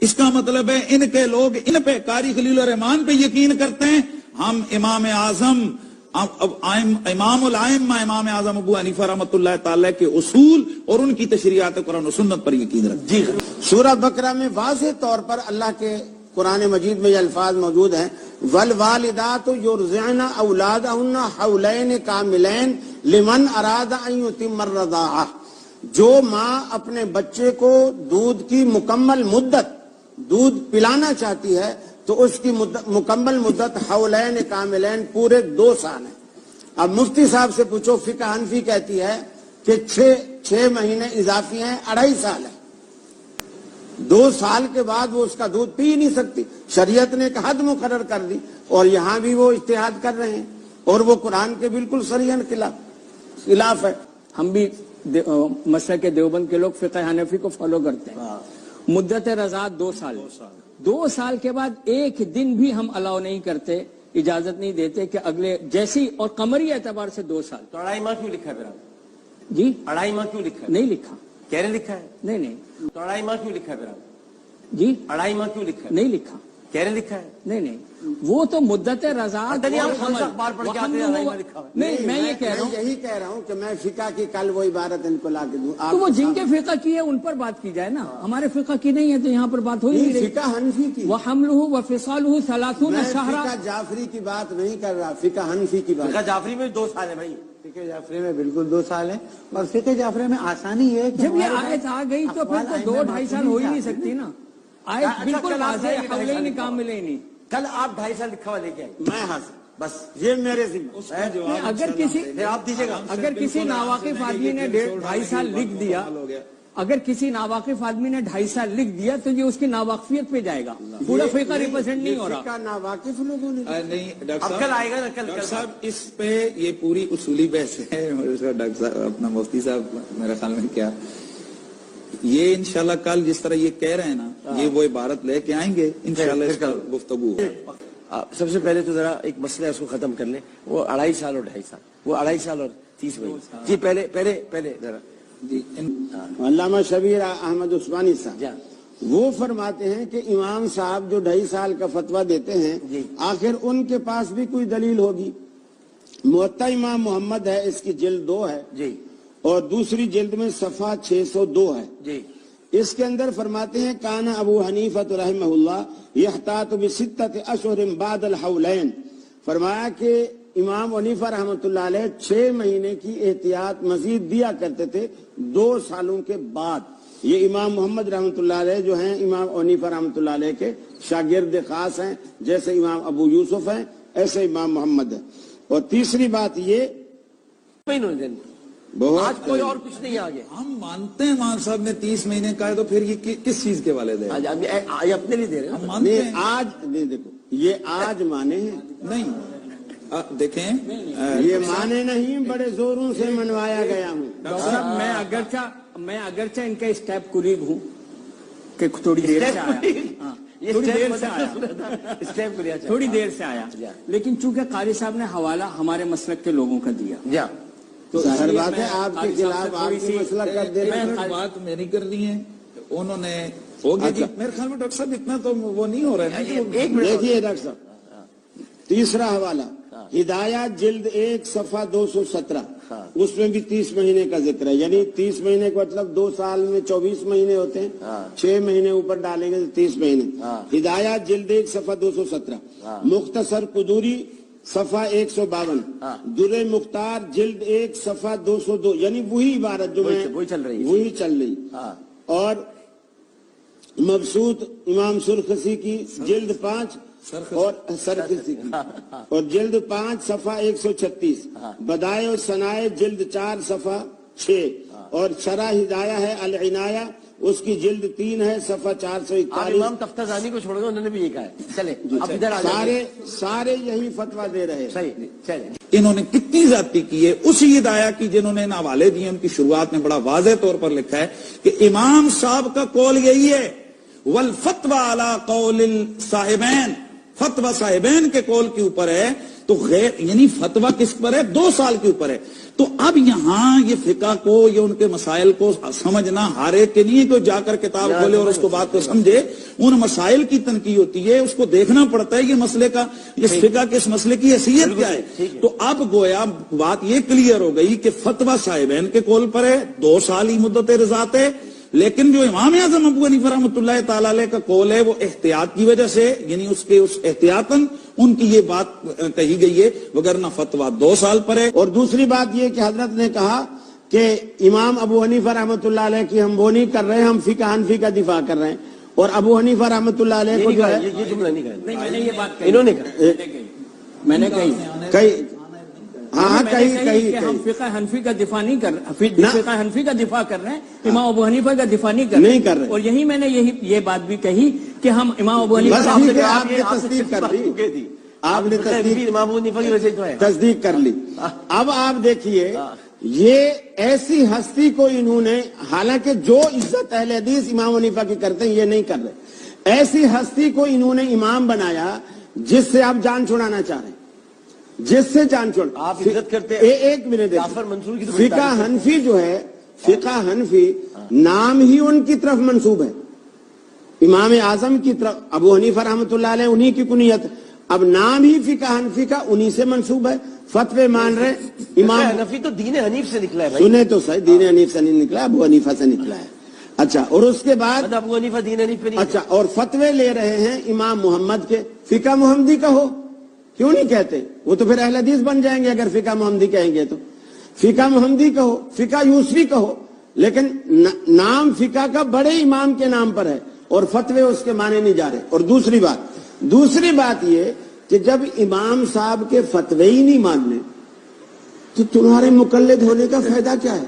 اس کا مطلب ہے ان کے لوگ ان پہ قاری خلیل الرحمان پہ یقین کرتے ہیں، ہم امام اعظم امام الائمہ امام اعظم ابو حنیفہ رحمۃ اللہ تعالی کے اصول اور ان کی تشریعات قرآن و سنت پر یقین رکھتے ہیں۔ سورہ بقرہ میں واضح طور پر اللہ کے قرآن مجید میں یہ الفاظ موجود ہیں، والوالدات یرضعن اولادہن حولین کاملین لمن اراد ان یتم الرضاعہ، جو ماں اپنے بچے کو دودھ کی مکمل مدت دودھ پلانا چاہتی ہے تو اس کی مکمل مدت حولین کاملین پورے 2 سال ہے۔ اب مفتی صاحب سے پوچھو، فقہ حنفی کہتی ہے کہ 6 مہینے اضافی ہیں، 2.5 سال ہے۔ 2 سال کے بعد وہ اس کا دودھ پی نہیں سکتی، شریعت نے ایک حد مقرر کر دی، اور یہاں بھی وہ اجتہاد کر رہے ہیں اور وہ قرآن کے بالکل صریحاً خلاف ہے۔ ہم بھی مسلک دیوبند کے لوگ فقہ حنفی کو فالو کرتے ہیں۔ مدت رضاعت 2 سال، 2 سال کے بعد ایک دن بھی ہم الاؤ نہیں کرتے، اجازت نہیں دیتے کہ اگلے جیسی، اور قمری اعتبار سے 2 سال۔ تو 2.5 ماہ کیوں لکھا ہے پھر؟ جی 2.5 ماہ کیوں لکھا ہے؟ نہیں لکھا، کہہ رہے لکھا ہے؟ نہیں تو 2.5 ماہ کیوں لکھا ہے پھر؟ جی 2.5 ماہ کیوں لکھا ہے؟ نہیں لکھا، کہہ رہے لکھا ہے؟ نہیں وہ تو مدت رضاعت نہیں، میں یہ کہہ رہا ہوں، یہی کہہ رہا ہوں کہ میں فقہ کی کل وہ عبارت ان کو لا کے دوں، تو وہ جن کے فقہ کی ہے ان پر بات کی جائے نا، ہمارے فقہ کی نہیں ہے تو یہاں پر بات ہو ہی نہیں رہی۔ فقہ حنفی کی، وَحَمْلُهُ وَفِصَالُهُ 30 شَهْرًا۔ فقہ جعفری کی بات نہیں کر رہا، فقہ حنفی کی بات۔ فقہ جعفری میں 2 سال ہے بھائی، فقہ جعفری میں بالکل 2 سال ہے، اور فقہ جعفری میں آسانی ہے کہ جب یہ آیت آ گئی تو پھر تو 2-2.5 سال ہو ہی نہیں سکتی نا، آیت بالکل واضح ہے، حولین کاملین۔ کل آپ 2.5 سال لکھا ہوا لے کے آئے، میں حاضر، بس یہ میرے ذمہ۔ اگر آپ دیجیے گا، اگر کسی ناواقف آدمی نے 2.5 سال لکھ دیا، اگر کسی ناواقف آدمی نے 2.5 سال لکھ دیا تو یہ اس کی ناواقفیت پہ جائے گا، پورا فقہ ریپرزینٹ نہیں ہو رہا۔ فقہ ناواقف لوگوں نے نہیں ڈاکٹر اب صاحب، کل آئے گا نا، ڈاکٹر صاحب اس پہ یہ پوری اصولی بحث ہے، ڈاکٹر صاحب اپنا مفتی صاحب میرے خیال میں کیا یہ انشاءاللہ کل جس طرح یہ کہہ رہے ہیں نا، یہ وہ عبارت لے کے آئیں گے انشاءاللہ، اس پر گفتگو ہوگا۔ سب سے پہلے تو ذرا ایک مسئلہ ہے، اس کو ختم کر لیں، وہ 2.5 سال اور 2.5 سال، وہ 2.5 سال اور 30 مہینے۔ جی پہلے ذرا علامہ شبیر احمد عثمانی صاحب وہ فرماتے ہیں کہ امام صاحب جو 2.5 سال کا فتویٰ دیتے ہیں، آخر ان کے پاس بھی کوئی دلیل ہوگی۔ موطا امام محمد ہے، اس کی جلد 2 ہے جی، اور دوسری جلد میں صفحہ 602 ہے۔ جی اس کے اندر فرماتے ہیں کان ابو حنیفہ رحمہ اللہ یحتاط بستۃ اشہر بعد الحولین، فرمایا کہ امام حنیفہ رحمۃ اللہ علیہ 6 مہینے کی احتیاط مزید دیا کرتے تھے 2 سالوں کے بعد۔ یہ امام محمد رحمۃ اللہ علیہ جو ہیں امام حنیفہ رحمۃ اللہ علیہ کے شاگرد خاص ہیں، جیسے امام ابو یوسف ہیں ایسے امام محمد ہے۔ اور تیسری بات یہ آج کوئی اور کچھ نہیں آگے، ہم مانتے ہیں امام صاحب نے 30 مہینے کا ہے، تو پھر یہ کس چیز کے والے دے آج اپنے لیے دے رہے ہیں، ہم مانتے ہیں۔ آج نہیں، دیکھو یہ آج مانے ہیں، نہیں دیکھیں یہ مانے نہیں، بڑے زوروں سے منوایا گیا ہوں۔ ڈاکٹر صاحب میں اگرچہ ان کا اسٹیپ کولیگ ہوں کہ تھوڑی دیر سے آیا، تھوڑی دیر سے آیا، لیکن چونکہ قاری صاحب نے حوالہ ہمارے مسلک کے لوگوں کا دیا تو ظاہر بات ہے آپ کے خلاف آپ کی مسئلہ کر دے رہے ہیں۔ بات میری کرنی ہے، انہوں نے ہوگی جی، میرے خیال میں ڈاکٹر صاحب اتنا تو وہ نہیں ہو رہا ہے۔ دیکھیے ڈاکٹر صاحب، تیسرا حوالہ ہدایات جلد 1 صفحہ 217، اس میں بھی 30 مہینے کا ذکر ہے، یعنی 30 مہینے کا مطلب 2 سال میں 24 مہینے ہوتے ہیں، 6 مہینے اوپر ڈالیں گے تو 30 مہینے۔ ہدایات جلد 1 صفحہ 217، مختصر قدوری صفحہ 152، در مختار جلد 1 صفحہ 202، یعنی وہی عبارت جو وہی چل رہی، اور مبسوط امام سرخسی کی جلد 5 اور سرخسی کی اور جلد 5 صفحہ 136، بدائع و ثنائے جلد 4 صفحہ 6، اور شرح ہدایہ ہے العنایہ، اس کی جلد 3 ہے صفحہ 441۔ امام تفتزانی کو چھوڑ دو، انہوں نے بھی یہ کہا ہے۔ چلے اب ادھر آ جائیں، سارے یہی فتویٰ دے رہے ہیں۔ صحیح، چلے انہوں نے کتنی زیادتی کی ہے، اسی ہدایہ کی جنہوں نے حوالے دیے ان کی شروعات میں بڑا واضح طور پر لکھا ہے کہ امام صاحب کا قول یہی ہے، والفتوى علی قول الصاحبین، فتویٰ صاحبین کے قول کے اوپر ہے، تو تو غیر یعنی فتویٰ کس پر ہے؟ 2 سال کے اوپر ہے. تو اب یہاں یہ فقہ کو یہ ان کے مسائل کو سمجھنا ہر ایک کے نہیں کہ جا کر کتاب کھولے اور اس کو بات کو سمجھے. ان مسائل کی تنقید ہوتی ہے, اس کو دیکھنا پڑتا ہے یہ مسئلے کا, اس فقہ کے اس مسئلے کی حیثیت کیا ہے. تو اب گویا بات یہ کلیئر ہو گئی کہ فتویٰ صاحبین کے قول پر ہے, 2 سال ہی مدت رضاعت ہے. لیکن جو امام اعظم ابو حنیفہ رحمۃ اللہ تعالی علیہ کا قول ہے وہ احتیاط کی وجہ سے, یعنی اس احتیاطاً ان کی یہ بات کہی گئی ہے, وگرنہ فتویٰ 2 سال پر ہے. اور دوسری بات یہ کہ حضرت نے کہا کہ امام ابو حنیفہ رحمۃ اللہ علیہ کی ہم وہ نہیں کر رہے, ہم فقہ حنفی کا دفاع کر رہے ہیں. اور ابو حنیفہ رحمۃ اللہ علیہ کو جو ہے یہ جملہ نہیں کہا, نہیں, میں نے یہ بات انہوں نے کہا, میں نے کہی کہیں ہم فقہ حنفی کا دفاع نہیں کر رہے, فقہ حنفی کا دفاع کر رہے ہیں, امام ابو حنیفہ کا دفاع نہیں کر رہے. اور یہی میں نے یہ بات بھی کہی کہ ہم امام ابو حنیفہ آپ نے تصدیق کر لی, آپ نے امام ابو حنیفہ کی وجہ سے تو ہے, تصدیق کر لی. اب آپ دیکھیے یہ ایسی ہستی کو انہوں نے, حالانکہ جو عزت اہل حدیث امام حنیفہ کی کرتے ہیں یہ نہیں کر رہے, ایسی ہستی کو انہوں نے امام بنایا جس سے آپ جان چھڑانا چاہ رہے ہیں, جس سے جان چھوڑ. آپ عزت کرتے ہیں. ایک منٹ, جعفر منصور کی فقہ حنفی جو ہے, فقہ حنفی نام ہی ان کی طرف منسوب ہے, امام اعظم کی طرف. ابو حنیفہ رحمۃ اللہ علیہ انہی کی کنیت, اب نام ہی فقہ حنفی کا انہی سے منسوب ہے. فتوے مان رہے امام حنفی تو دین حنیف سے نکلا ہے بھائی. سنے تو صحیح, دین حنیف سے نہیں نکلا, ابو حنیفہ سے نکلا ہے. اچھا, اور اس کے بعد ابو حنیفہ دین حنیف پہ نہیں. اچھا, اور فتوے لے رہے ہیں امام محمد کے. فقہ محمدی کا ہو, کیوں نہیں کہتے؟ وہ تو پھر اہل حدیث بن جائیں گے اگر فقہ محمدی کہیں گے تو. فقہ محمدی کہو, فقہ یوسفی کہو, لیکن نام فقہ کا بڑے امام کے نام پر ہے اور فتوے اس کے مانے نہیں جا رہے. اور دوسری بات یہ کہ جب امام صاحب کے فتوے ہی نہیں ماننے تو تمہارے مقلد ہونے کا فائدہ کیا ہے؟